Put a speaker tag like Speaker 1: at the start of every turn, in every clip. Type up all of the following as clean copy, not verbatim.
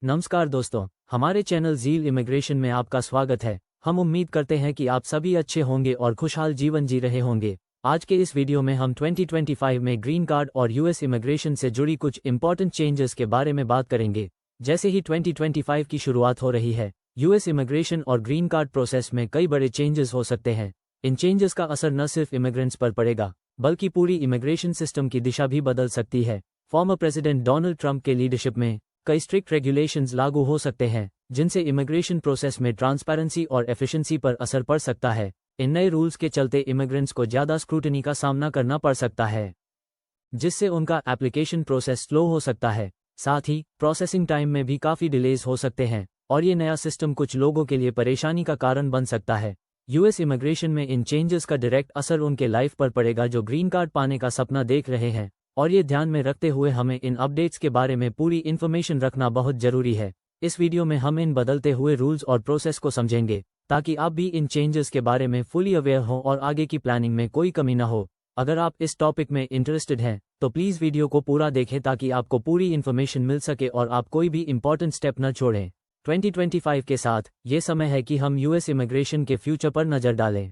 Speaker 1: नमस्कार दोस्तों, हमारे चैनल ज़ील इमिग्रेशन में आपका स्वागत है। हम उम्मीद करते हैं कि आप सभी अच्छे होंगे और खुशहाल जीवन जी रहे होंगे। आज के इस वीडियो में हम 2025 में ग्रीन कार्ड और यूएस इमिग्रेशन से जुड़ी कुछ इंपॉर्टेंट चेंजेस के बारे में बात करेंगे। जैसे ही 2025 की शुरुआत हो रही है, यूएस इमिग्रेशन और ग्रीन कार्ड प्रोसेस में कई बड़े चेंजेस हो सकते हैं। इन चेंजेस का असर न सिर्फ इमिग्रेंट्स पर पड़ेगा, बल्कि पूरी इमिग्रेशन सिस्टम की दिशा भी बदल सकती है। फॉर्मर प्रेसिडेंट डोनाल्ड ट्रंप के लीडरशिप में कई स्ट्रिक्ट रेगुलेशंस लागू हो सकते हैं, जिनसे इमिग्रेशन प्रोसेस में ट्रांसपेरेंसी और एफिशिएंसी पर असर पड़ सकता है। इन नए रूल्स के चलते इमिग्रेंट्स को ज़्यादा स्क्रूटनी का सामना करना पड़ सकता है, जिससे उनका एप्लीकेशन प्रोसेस स्लो हो सकता है। साथ ही प्रोसेसिंग टाइम में भी काफ़ी डिलेज हो सकते हैं और ये नया सिस्टम कुछ लोगों के लिए परेशानी का कारण बन सकता है। यूएस इमिग्रेशन में इन चेंजेस का डायरेक्ट असर उनके लाइफ पर पड़ेगा जो ग्रीन कार्ड पाने का सपना देख रहे हैं, और ये ध्यान में रखते हुए हमें इन अपडेट्स के बारे में पूरी इन्फॉर्मेशन रखना बहुत ज़रूरी है। इस वीडियो में हम इन बदलते हुए रूल्स और प्रोसेस को समझेंगे, ताकि आप भी इन चेंजेस के बारे में फुली अवेयर हों और आगे की प्लानिंग में कोई कमी न हो। अगर आप इस टॉपिक में इंटरेस्टेड हैं, तो प्लीज़ वीडियो को पूरा देखें ताकि आपको पूरी इन्फॉर्मेशन मिल सके और आप कोई भी इंपॉर्टेंट स्टेप न छोड़ें। 2025 के साथ ये समय है कि हम यूएस इमिग्रेशन के फ्यूचर पर नज़र डालें,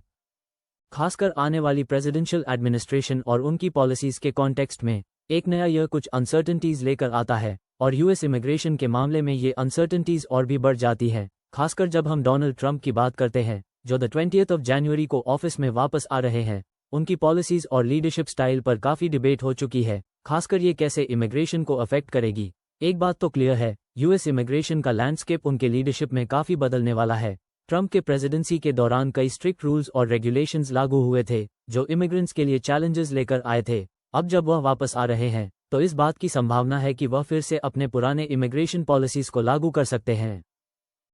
Speaker 1: खासकर आने वाली प्रेसिडेंशियल एडमिनिस्ट्रेशन और उनकी पॉलिसीज़ के कॉन्टेक्स्ट में। एक नया ईयर कुछ अनसर्टेनिटीज़ लेकर आता है, और यूएस इमिग्रेशन के मामले में ये अनसर्टेनिटीज़ और भी बढ़ जाती हैं, खासकर जब हम डोनाल्ड ट्रंप की बात करते हैं, जो 20 जनवरी को ऑफिस में वापस आ रहे हैं। उनकी पॉलिसीज़ और लीडरशिप स्टाइल पर काफ़ी डिबेट हो चुकी है, खासकर ये कैसे इमिग्रेशन को अफेक्ट करेगी। एक बात तो क्लियर है, यूएस इमिग्रेशन का लैंडस्केप उनके लीडरशिप में काफ़ी बदलने वाला है। ट्रंप के प्रेसिडेंसी के दौरान कई स्ट्रिक्ट रूल्स और रेगुलेशंस लागू हुए थे, जो इमिग्रेंट्स के लिए चैलेंजेस लेकर आए थे। अब जब वह वापस आ रहे हैं, तो इस बात की संभावना है कि वह फिर से अपने पुराने इमिग्रेशन पॉलिसीज़ को लागू कर सकते हैं,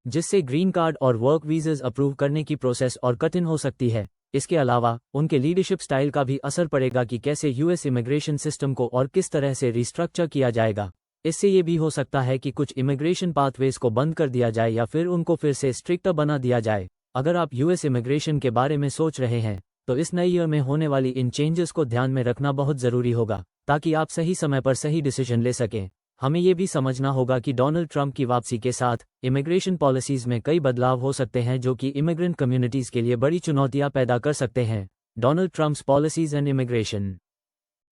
Speaker 1: जिससे ग्रीन कार्ड और वर्क वीज़ास अप्रूव करने की प्रोसेस और कठिन हो सकती है। इसके अलावा उनके लीडरशिप स्टाइल का भी असर पड़ेगा कि कैसे यूएस इमिग्रेशन सिस्टम को और किस तरह से रिस्ट्रक्चर किया जाएगा। इससे ये भी हो सकता है कि कुछ इमिग्रेशन पाथवेज को बंद कर दिया जाए या फिर उनको फिर से स्ट्रिक्टर बना दिया जाए। अगर आप यूएस इमिग्रेशन के बारे में सोच रहे हैं, तो इस नए ईयर में होने वाली इन चेंजेस को ध्यान में रखना बहुत ज़रूरी होगा, ताकि आप सही समय पर सही डिसीजन ले सकें। हमें ये भी समझना होगा कि डोनाल्ड ट्रंप की वापसी के साथ इमिग्रेशन पॉलिसीज़ में कई बदलाव हो सकते हैं, जो कि इमिग्रेंट कम्युनिटीज़ के लिए बड़ी चुनौतियां पैदा कर सकते हैं। Donald Trump's policies and immigration.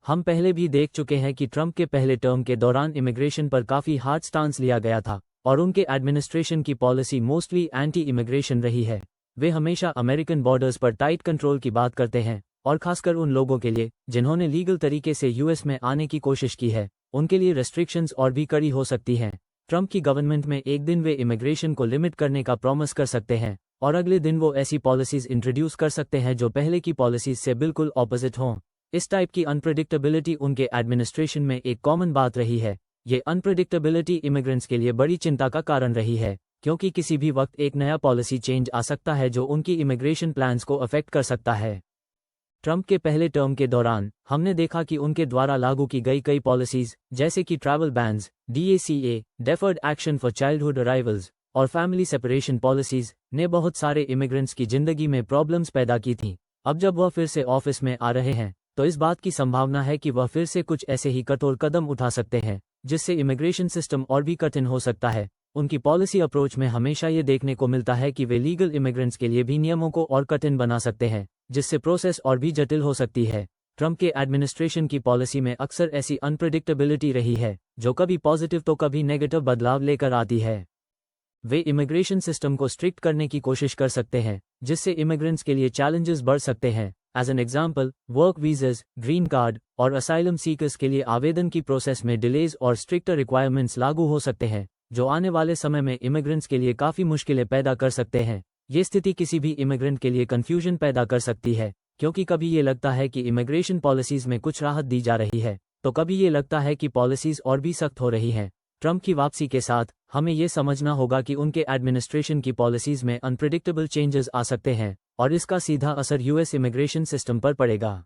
Speaker 1: हम पहले भी देख चुके हैं कि ट्रंप के पहले टर्म के दौरान इमिग्रेशन पर काफ़ी हार्ड स्टांस लिया गया था, और उनके एडमिनिस्ट्रेशन की पॉलिसी मोस्टली एंटी इमिग्रेशन रही है। वे हमेशा अमेरिकन बॉर्डर्स पर टाइट कंट्रोल की बात करते हैं, और खासकर उन लोगों के लिए जिन्होंने लीगल तरीके से यूएस में आने की कोशिश की है, उनके लिए रेस्ट्रिक्शंस और भी कड़ी हो सकती हैं। ट्रंप की गवर्नमेंट में एक दिन वे इमिग्रेशन को लिमिट करने का प्रॉमिस कर सकते हैं, और अगले दिन वो ऐसी पॉलिसीज़ इंट्रोड्यूस कर सकते हैं जो पहले की पॉलिसीज़ से बिल्कुल ऑपोजिट हों। इस टाइप की अनप्रेडिक्टेबिलिटी उनके एडमिनिस्ट्रेशन में एक कॉमन बात रही है। ये अनप्रेडिक्टेबिलिटी इमिग्रेंट्स के लिए बड़ी चिंता का कारण रही है, क्योंकि किसी भी वक्त एक नया पॉलिसी चेंज आ सकता है जो उनकी इमिग्रेशन प्लान्स को अफेक्ट कर सकता है। ट्रंप के पहले टर्म के दौरान हमने देखा कि उनके द्वारा लागू की गई कई पॉलिसीज़, जैसे कि travel bans, DACA, deferred action for childhood arrivals और फैमिली सेपरेशन पॉलिसीज़, ने बहुत सारे इमिग्रेंट्स की जिंदगी में प्रॉब्लम्स पैदा की थीं। अब जब वह फिर से ऑफिस में आ रहे हैं, तो इस बात की संभावना है कि वह फिर से कुछ ऐसे ही कठोर कदम उठा सकते हैं, जिससे इमिग्रेशन सिस्टम और भी कठिन हो सकता है। उनकी पॉलिसी अप्रोच में हमेशा ये देखने को मिलता है कि वे लीगल इमिग्रेंट्स के लिए भी नियमों को और कठिन बना सकते हैं, जिससे प्रोसेस और भी जटिल हो सकती है। ट्रंप के एडमिनिस्ट्रेशन की पॉलिसी में अक्सर ऐसी अनप्रेडिक्टेबिलिटी रही है, जो कभी पॉजिटिव तो कभी नेगेटिव बदलाव लेकर आती है। वे इमिग्रेशन सिस्टम को स्ट्रिक्ट करने की कोशिश कर सकते हैं, जिससे इमिग्रेंट्स के लिए चैलेंजेस बढ़ सकते हैं। As an example, work visas, green card और असाइलम सीकर्स के लिए आवेदन की प्रोसेस में डिलेज और स्ट्रिक्टर रिक्वायरमेंट्स लागू हो सकते हैं, जो आने वाले समय में इमिग्रेंट्स के लिए काफ़ी मुश्किलें पैदा कर सकते हैं। ये स्थिति किसी भी इमिग्रेंट के लिए कन्फ्यूजन पैदा कर सकती है, क्योंकि कभी ये लगता है कि इमिग्रेशन पॉलिसीज़ में कुछ राहत दी जा रही है, तो कभी ये लगता है कि पॉलिसीज़ और भी सख्त हो रही हैं। ट्रंप की वापसी के साथ हमें ये समझना होगा कि उनके एडमिनिस्ट्रेशन की पॉलिसीज़ में अनप्रेडिक्टेबल चेंजेस आ सकते हैं, और इसका सीधा असर यूएस इमिग्रेशन सिस्टम पर पड़ेगा।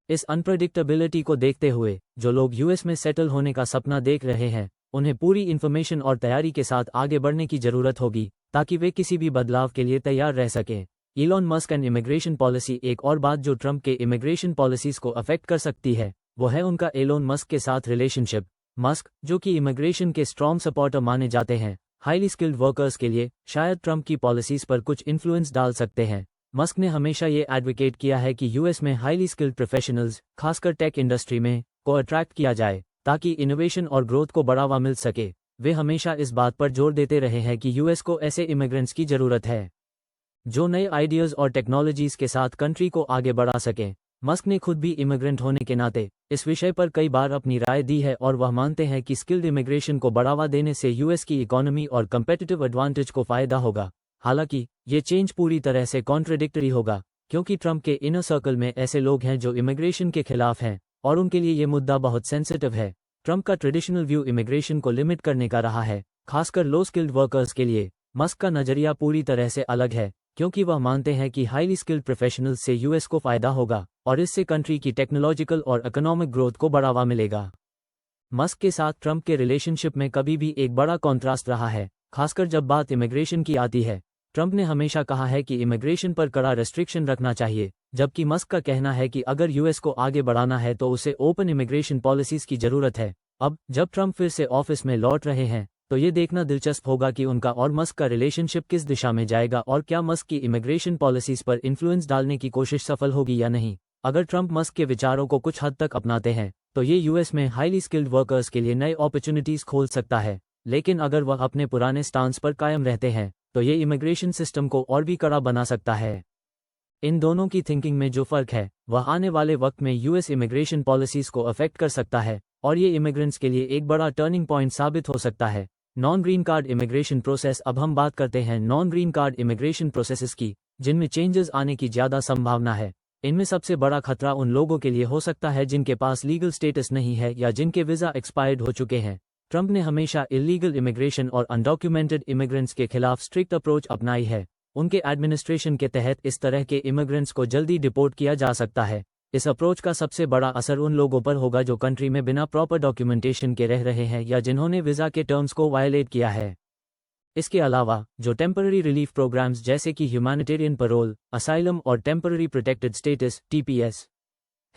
Speaker 1: इस अनप्रेडिक्टेबिलिटी को देखते हुए जो लोग यूएस में सेटल होने का सपना देख रहे हैं, उन्हें पूरी इन्फॉर्मेशन और तैयारी के साथ आगे बढ़ने की ज़रूरत होगी, ताकि वे किसी भी बदलाव के लिए तैयार रह सकें। Elon Musk and immigration policy. एक और बात जो ट्रंप के इमिग्रेशन पॉलिसीज़ को अफेक्ट कर सकती है, वो है उनका एलोन मस्क के साथ रिलेशनशिप। मस्क, जो कि इमिग्रेशन के स्ट्रॉन्ग सपोर्टर माने जाते हैं, हाईली स्किल्ड वर्कर्स के लिए शायद ट्रंप की पॉलिसीज पर कुछ इन्फ्लुएंस डाल सकते हैं। मस्क ने हमेशा ये एडवोकेट किया है कि यूएस में हाईली स्किल्ड प्रोफेशनल्स, खासकर टेक इंडस्ट्री में, को अट्रैक्ट किया जाए ताकि इनोवेशन और ग्रोथ को बढ़ावा मिल सके। वे हमेशा इस बात पर जोर देते रहे हैं कि यूएस को ऐसे इमिग्रेंट्स की जरूरत है जो नए आइडियाज़ और टेक्नोलॉजीज के साथ कंट्री को आगे बढ़ा सकें। मस्क ने खुद भी इमिग्रेंट होने के नाते इस विषय पर कई बार अपनी राय दी है और वह मानते हैं कि स्किल्ड इमिग्रेशन को बढ़ावा देने से यूएस की इकोनॉमी और कंपेटिटिव एडवांटेज को फायदा होगा। हालांकि ये चेंज पूरी तरह से कॉन्ट्रडिक्टरी होगा, क्योंकि ट्रंप के इनर सर्कल में ऐसे लोग हैं जो इमिग्रेशन के खिलाफ हैं और उनके लिए ये मुद्दा बहुत सेंसिटिव है। ट्रंप का ट्रेडिशनल व्यू इमिग्रेशन को लिमिट करने का रहा है, खासकर लो स्किल्ड वर्कर्स के लिए। मस्क का नजरिया पूरी तरह से अलग है, क्योंकि वह मानते हैं कि हाईली स्किल्ड प्रोफेशनल्स से यूएस को फायदा होगा और इससे कंट्री की टेक्नोलॉजिकल और इकोनॉमिक ग्रोथ को बढ़ावा मिलेगा। मस्क के साथ ट्रंप के रिलेशनशिप में कभी भी एक बड़ा कॉन्ट्रास्ट रहा है, खासकर जब बात इमिग्रेशन की आती है। ट्रंप ने हमेशा कहा है कि इमिग्रेशन पर कड़ा रेस्ट्रिक्शन रखना चाहिए, जबकि मस्क का कहना है कि अगर यूएस को आगे बढ़ाना है तो उसे ओपन इमिग्रेशन पॉलिसीज की जरूरत है। अब जब ट्रंप फिर से ऑफिस में लौट रहे हैं तो ये देखना दिलचस्प होगा कि उनका और मस्क का रिलेशनशिप किस दिशा में जाएगा और क्या मस्क की इमिग्रेशन पॉलिसीज पर इन्फ्लुएंस डालने की कोशिश सफल होगी या नहीं। अगर ट्रंप मस्क के विचारों को कुछ हद तक अपनाते हैं तो ये यूएस में हाईली स्किल्ड वर्कर्स के लिए नए अपॉर्चुनिटीज खोल सकता है, लेकिन अगर वह अपने पुराने स्टांस पर कायम रहते हैं तो ये इमिग्रेशन सिस्टम को और भी कड़ा बना सकता है। इन दोनों की थिंकिंग में जो फर्क है वह आने वाले वक्त में यूएस इमिग्रेशन पॉलिसीज को अफेक्ट कर सकता है और ये इमिग्रेंट्स के लिए एक बड़ा टर्निंग पॉइंट साबित हो सकता है। Non green card immigration process. अब हम बात करते हैं non green card immigration processes की, जिनमें चेंजेस आने की ज़्यादा संभावना है। इनमें सबसे बड़ा खतरा उन लोगों के लिए हो सकता है जिनके पास लीगल स्टेटस नहीं है या जिनके वीज़ा एक्सपायर्ड हो चुके हैं। ट्रंप ने हमेशा इलीगल इमिग्रेशन और अनडॉक्यूमेंटेड इमिग्रेंट्स के खिलाफ स्ट्रिक्ट अप्रोच अपनाई है। उनके एडमिनिस्ट्रेशन के तहत इस तरह के इमिग्रेंट्स को जल्दी डिपोर्ट किया जा सकता है। इस अप्रोच का सबसे बड़ा असर उन लोगों पर होगा जो कंट्री में बिना प्रॉपर डॉक्यूमेंटेशन के रह रहे हैं या जिन्होंने वीज़ा के टर्म्स को वायलेट किया है। इसके अलावा जो टेम्पररी रिलीफ प्रोग्राम्स जैसे कि ह्यूमैनिटेरियन पैरोल, असाइलम और टेम्पररी प्रोटेक्टेड स्टेटस (टीपीएस)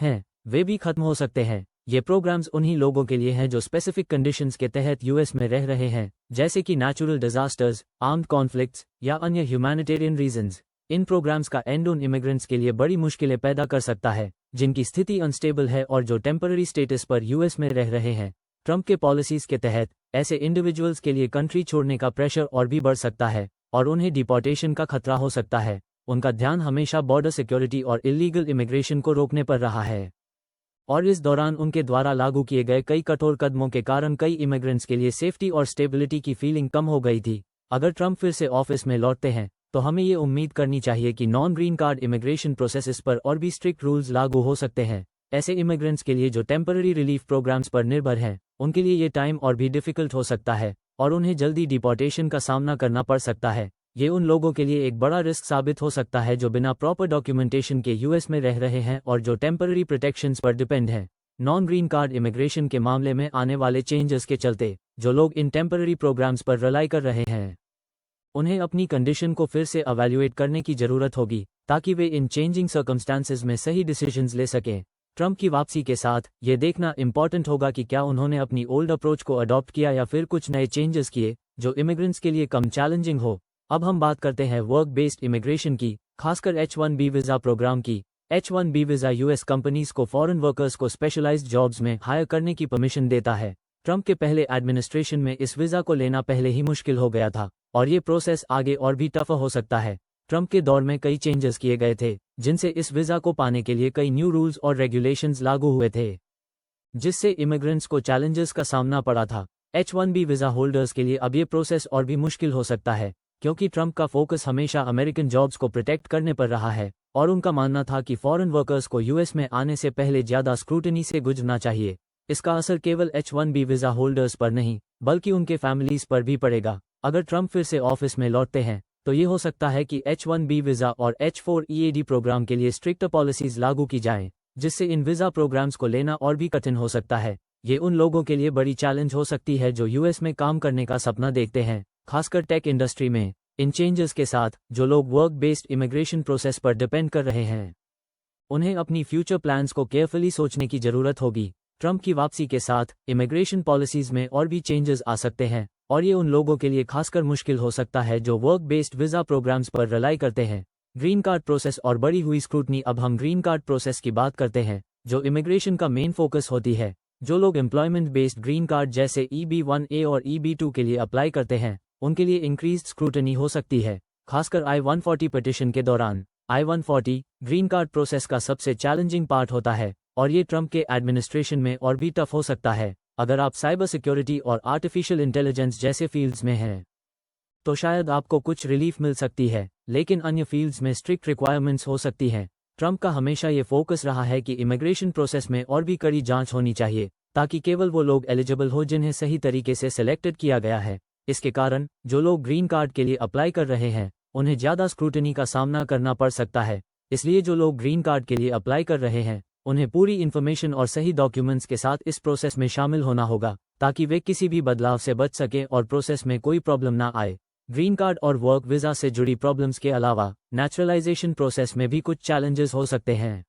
Speaker 1: हैं, वे भी खत्म हो सकते हैं। ये प्रोग्राम्स उन्हीं लोगों के लिए हैं जो स्पेसिफिक कंडीशंस के तहत यूएस में रह रहे हैं, जैसे कि नेचुरल डिजास्टर्स, आर्म्ड कॉन्फ्लिक्ट्स या अन्य ह्यूमैनिटेरियन रीजंस। इन प्रोग्राम्स का एंड उन इमिग्रेंट्स के लिए बड़ी मुश्किलें पैदा कर सकता है जिनकी स्थिति अनस्टेबल है और जो टेम्पररी स्टेटस पर यूएस में रह रहे हैं। ट्रंप के पॉलिसीज के तहत ऐसे इंडिविजुअल्स के लिए कंट्री छोड़ने का प्रेशर और भी बढ़ सकता है और उन्हें डिपोर्टेशन का खतरा हो सकता है। उनका ध्यान हमेशा बॉर्डर सिक्योरिटी और इलीगल इमिग्रेशन को रोकने पर रहा है, और इस दौरान उनके द्वारा लागू किए गए कई कठोर कदमों के कारण कई इमिग्रेंट्स के लिए सेफ्टी और स्टेबिलिटी की फीलिंग कम हो गई थी। अगर ट्रंप फिर से ऑफिस में लौटते हैं तो हमें ये उम्मीद करनी चाहिए कि non green card immigration processes पर और भी स्ट्रिक्ट रूल्स लागू हो सकते हैं। ऐसे इमिग्रेंट्स के लिए जो टेम्पररी रिलीफ प्रोग्राम्स पर निर्भर हैं, उनके लिए ये टाइम और भी डिफिकल्ट हो सकता है और उन्हें जल्दी डिपोर्टेशन का सामना करना पड़ सकता है। ये उन लोगों के लिए एक बड़ा रिस्क साबित हो सकता है जो बिना प्रॉपर डॉक्यूमेंटेशन के यूएस में रह रहे हैं और जो टेम्पररी प्रोटेक्शंस पर डिपेंड हैं। नॉन ग्रीन कार्ड इमिग्रेशन के मामले में आने वाले चेंजेस के चलते जो लोग इन टेम्पररी प्रोग्राम्स पर रिलाई कर रहे हैं, उन्हें अपनी कंडीशन को फिर से एवेल्युएट करने की जरूरत होगी ताकि वे इन चेंजिंग सर्कमस्टांसेस में सही डिसीजंस ले सकें। ट्रंप की वापसी के साथ ये देखना इंपॉर्टेंट होगा कि क्या उन्होंने अपनी ओल्ड अप्रोच को अडॉप्ट किया या फिर कुछ नए चेंजेस किए जो इमिग्रेंट्स के लिए कम चैलेंजिंग हो। अब हम बात करते हैं वर्क बेस्ड इमिग्रेशन की, खासकर H-1B वीज़ा प्रोग्राम की। H-1B वीज़ा यूएस कंपनीज को फॉरेन वर्कर्स को स्पेशलाइज्ड जॉब्स में हायर करने की परमिशन देता है। ट्रंप के पहले एडमिनिस्ट्रेशन में इस वीज़ा को लेना पहले ही मुश्किल हो गया था और ये प्रोसेस आगे और भी टफ हो सकता है। ट्रंप के दौर में कई चेंजेस किए गए थे जिनसे इस वीज़ा को पाने के लिए कई न्यू रूल्स और रेगुलेशंस लागू हुए थे, जिससे इमिग्रेंट्स को चैलेंजेस का सामना पड़ा था। H-1B वीज़ा होल्डर्स के लिए अब ये प्रोसेस और भी मुश्किल हो सकता है क्योंकि ट्रंप का फोकस हमेशा अमेरिकन जॉब्स को प्रोटेक्ट करने पर रहा है और उनका मानना था कि फॉरेन वर्कर्स को यूएस में आने से पहले ज़्यादा स्क्रूटनी से गुजरना चाहिए। इसका असर केवल H-1B वीज़ा होल्डर्स पर नहीं बल्कि उनके फैमिलीज पर भी पड़ेगा। अगर ट्रंप फिर से ऑफिस में लौटते हैं तो ये हो सकता है कि H-1B वीज़ा और H-4 EAD प्रोग्राम के लिए स्ट्रिक्ट पॉलिसीज लागू की जाएं, जिससे इन वीज़ा प्रोग्राम्स को लेना और भी कठिन हो सकता है। ये उन लोगों के लिए बड़ी चैलेंज हो सकती है जो यूएस में काम करने का सपना देखते हैं, खासकर टेक इंडस्ट्री में। इन चेंजेस के साथ जो लोग वर्क बेस्ड इमिग्रेशन प्रोसेस पर डिपेंड कर रहे हैं, उन्हें अपनी फ्यूचर प्लान्स को केयरफुली सोचने की जरूरत होगी। ट्रंप की वापसी के साथ इमिग्रेशन पॉलिसीज में और भी चेंजेस आ सकते हैं और ये उन लोगों के लिए खासकर मुश्किल हो सकता है जो वर्क बेस्ड वीज़ा प्रोग्राम्स पर रिलाई करते हैं। ग्रीन कार्ड प्रोसेस और बढ़ी हुई स्क्रूटनी। अब हम ग्रीन कार्ड प्रोसेस की बात करते हैं, जो इमिग्रेशन का मेन फोकस होती है। जो लोग एम्प्लॉयमेंट बेस्ड ग्रीन कार्ड जैसे EB-1A और EB-2 के लिए अप्लाई करते हैं, उनके लिए इंक्रीज्ड स्क्रूटनी हो सकती है, खासकर I-140 पिटिशन के दौरान। I-140 ग्रीन कार्ड प्रोसेस का सबसे चैलेंजिंग पार्ट होता है और ये ट्रंप के एडमिनिस्ट्रेशन में और भी टफ हो सकता है। अगर आप साइबर सिक्योरिटी और आर्टिफिशियल इंटेलिजेंस जैसे फील्ड्स में हैं तो शायद आपको कुछ रिलीफ मिल सकती है, लेकिन अन्य फील्ड्स में स्ट्रिक्ट रिक्वायरमेंट्स हो सकती हैं। ट्रंप का हमेशा ये फोकस रहा है कि इमिग्रेशन प्रोसेस में और भी कड़ी जांच होनी चाहिए, ताकि केवल वो लोग एलिजिबल हो जिन्हें सही तरीके से सिलेक्टेड किया गया है। इसके कारण जो लोग ग्रीन कार्ड के लिए अप्लाई कर रहे हैं, उन्हें ज़्यादा स्क्रूटनी का सामना करना पड़ सकता है। इसलिए जो लोग ग्रीन कार्ड के लिए अप्लाई कर रहे हैं, उन्हें पूरी इन्फॉर्मेशन और सही डॉक्यूमेंट्स के साथ इस प्रोसेस में शामिल होना होगा, ताकि वे किसी भी बदलाव से बच सकें और प्रोसेस में कोई प्रॉब्लम ना आए। ग्रीन कार्ड और वर्क वीज़ा से जुड़ी प्रॉब्लम्स के अलावा नेचुरलाइजेशन प्रोसेस में भी कुछ चैलेंजेस हो सकते हैं।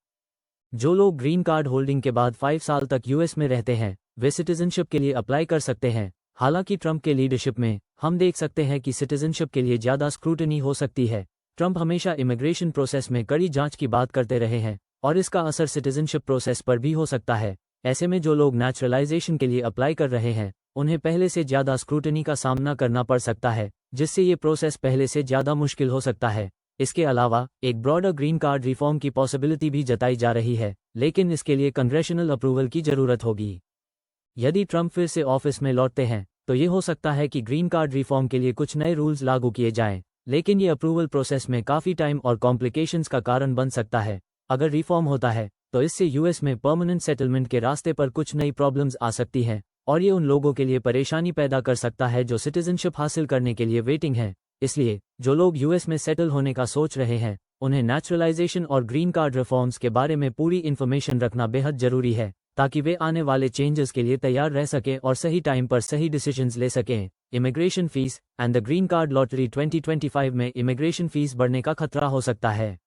Speaker 1: जो लोग ग्रीन कार्ड होल्डिंग के बाद 5 साल तक यूएस में रहते हैं, वे सिटीजनशिप के लिए अप्लाई कर सकते हैं। हालांकि ट्रंप के लीडरशिप में हम देख सकते हैं कि सिटीजनशिप के लिए ज़्यादा स्क्रूटनी हो सकती है। ट्रंप हमेशा इमिग्रेशन प्रोसेस में कड़ी जांच की बात करते रहे हैं और इसका असर सिटीजनशिप प्रोसेस पर भी हो सकता है। ऐसे में जो लोग नेचुरलाइजेशन के लिए अप्लाई कर रहे हैं, उन्हें पहले से ज़्यादा स्क्रूटनी का सामना करना पड़ सकता है, जिससे ये प्रोसेस पहले से ज़्यादा मुश्किल हो सकता है। इसके अलावा एक ब्रॉडर ग्रीन कार्ड रिफॉर्म की पॉसिबिलिटी भी जताई जा रही है, लेकिन इसके लिए कांग्रेशनल अप्रूवल की ज़रूरत होगी। यदि ट्रंप फिर से ऑफिस में लौटते हैं तो ये हो सकता है कि ग्रीन कार्ड रिफॉर्म के लिए कुछ नए रूल्स लागू किए जाएं, लेकिन ये अप्रूवल प्रोसेस में काफ़ी टाइम और कॉम्प्लिकेशंस का कारण बन सकता है। अगर रिफॉर्म होता है तो इससे यूएस में परमानेंट सेटलमेंट के रास्ते पर कुछ नई प्रॉब्लम्स आ सकती हैं और ये उन लोगों के लिए परेशानी पैदा कर सकता है जो सिटीजनशिप हासिल करने के लिए वेटिंग हैं। इसलिए जो लोग यूएस में सेटल होने का सोच रहे हैं, उन्हें नेचुरलाइजेशन और ग्रीन कार्ड रिफॉर्म्स के बारे में पूरी इन्फॉर्मेशन रखना बेहद ज़रूरी है, ताकि वे आने वाले चेंजेस के लिए तैयार रह सकें और सही टाइम पर सही डिसीजंस ले सकें। Immigration fees and the green card lottery 2025 में इमिग्रेशन फीस बढ़ने का खतरा हो सकता है।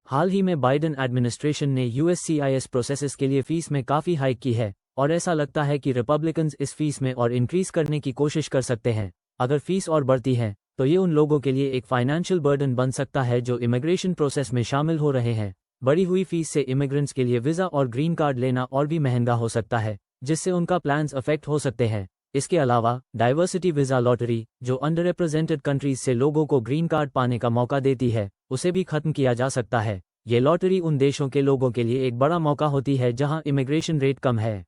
Speaker 1: हाल ही में बाइडेन एडमिनिस्ट्रेशन ने USCIS प्रोसेसेस के लिए फीस में काफ़ी हाइक की है और ऐसा लगता है कि रिपब्लिकन्स इस फीस में और इंक्रीज करने की कोशिश कर सकते हैं। अगर फीस और बढ़ती है तो ये उन लोगों के लिए एक फाइनेंशियल बर्डन बन सकता है जो इमिग्रेशन प्रोसेस में शामिल हो रहे हैं। बढ़ी हुई फीस से इमिग्रेंट्स के लिए वीज़ा और ग्रीन कार्ड लेना और भी महंगा हो सकता है, जिससे उनका प्लान्स अफेक्ट हो सकते हैं। इसके अलावा डाइवर्सिटी वीज़ा लॉटरी, जो अंडर रिप्रेजेंटेड कंट्रीज से लोगों को ग्रीन कार्ड पाने का मौका देती है, उसे भी खत्म किया जा सकता है। ये लॉटरी उन देशों के लोगों के लिए एक बड़ा मौका होती है जहां इमिग्रेशन रेट कम है।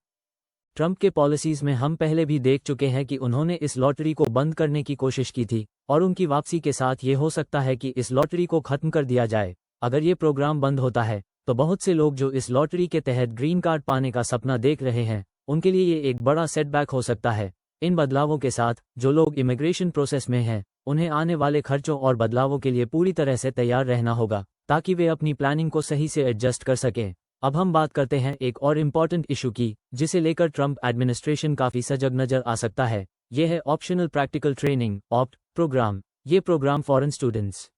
Speaker 1: ट्रंप के पॉलिसीज़ में हम पहले भी देख चुके हैं कि उन्होंने इस लॉटरी को बंद करने की कोशिश की थी और उनकी वापसी के साथ ये हो सकता है कि इस लॉटरी को खत्म कर दिया जाए। अगर ये प्रोग्राम बंद होता है तो बहुत से लोग जो इस लॉटरी के तहत ग्रीन कार्ड पाने का सपना देख रहे हैं, उनके लिए ये एक बड़ा सेटबैक हो सकता है। इन बदलावों के साथ जो लोग इमिग्रेशन प्रोसेस में हैं, उन्हें आने वाले खर्चों और बदलावों के लिए पूरी तरह से तैयार रहना होगा, ताकि वे अपनी प्लानिंग को सही से एडजस्ट कर सकें। अब हम बात करते हैं एक और इम्पॉर्टेंट इशू की, जिसे लेकर ट्रंप एडमिनिस्ट्रेशन काफ़ी सजग नज़र आ सकता है। यह है optional practical training OPT program. ये प्रोग्राम फॉरेन स्टूडेंट्स,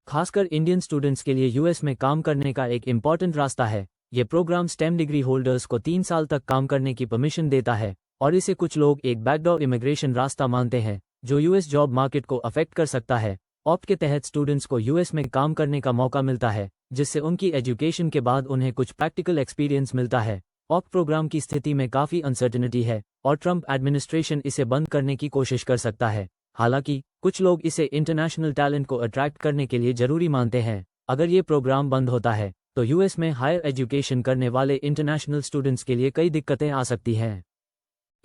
Speaker 1: खासकर इंडियन स्टूडेंट्स के लिए यूएस में काम करने का एक इम्पॉर्टेंट रास्ता है। ये प्रोग्राम स्टेम डिग्री होल्डर्स को 3 साल तक काम करने की परमिशन देता है और इसे कुछ लोग एक बैकडोर इमिग्रेशन रास्ता मानते हैं, जो यूएस जॉब मार्केट को अफेक्ट कर सकता है। ऑप्ट के तहत स्टूडेंट्स को यूएस में काम करने का मौका मिलता है, जिससे उनकी एजुकेशन के बाद उन्हें कुछ प्रैक्टिकल एक्सपीरियंस मिलता है। ऑप्ट प्रोग्राम की स्थिति में काफ़ी अनसर्टेनिटी है और ट्रंप एडमिनिस्ट्रेशन इसे बंद करने की कोशिश कर सकता है। हालांकि कुछ लोग इसे इंटरनेशनल टैलेंट को अट्रैक्ट करने के लिए ज़रूरी मानते हैं। अगर ये प्रोग्राम बंद होता है तो यूएस में हायर एजुकेशन करने वाले इंटरनेशनल स्टूडेंट्स के लिए कई दिक्कतें आ सकती हैं।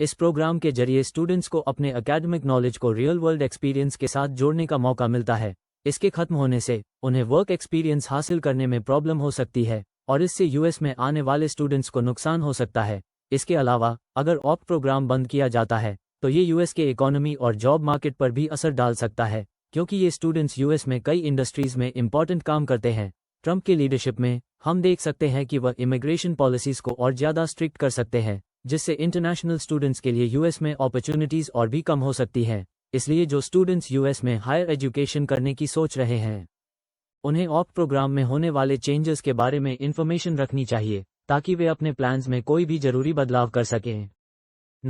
Speaker 1: इस प्रोग्राम के जरिए स्टूडेंट्स को अपने एकेडमिक नॉलेज को रियल वर्ल्ड एक्सपीरियंस के साथ जोड़ने का मौका मिलता है। इसके खत्म होने से उन्हें वर्क एक्सपीरियंस हासिल करने में प्रॉब्लम हो सकती है और इससे यूएस में आने वाले स्टूडेंट्स को नुकसान हो सकता है। इसके अलावा अगर ऑप्ट प्रोग्राम बंद किया जाता है तो ये यूएस के इकोनॉमी और जॉब मार्केट पर भी असर डाल सकता है, क्योंकि ये स्टूडेंट्स यूएस में कई इंडस्ट्रीज में इंपॉर्टेंट काम करते हैं। ट्रंप की लीडरशिप में हम देख सकते हैं कि वह इमिग्रेशन पॉलिसीज़ को और ज़्यादा स्ट्रिक्ट कर सकते हैं, जिससे इंटरनेशनल स्टूडेंट्स के लिए यूएस में अपॉर्चुनिटीज़ और भी कम हो सकती हैं। इसलिए जो स्टूडेंट्स यूएस में हायर एजुकेशन करने की सोच रहे हैं, उन्हें ऑप्ट प्रोग्राम में होने वाले चेंजेस के बारे में इंफॉर्मेशन रखनी चाहिए, ताकि वे अपने प्लान्स में कोई भी जरूरी बदलाव कर सकें।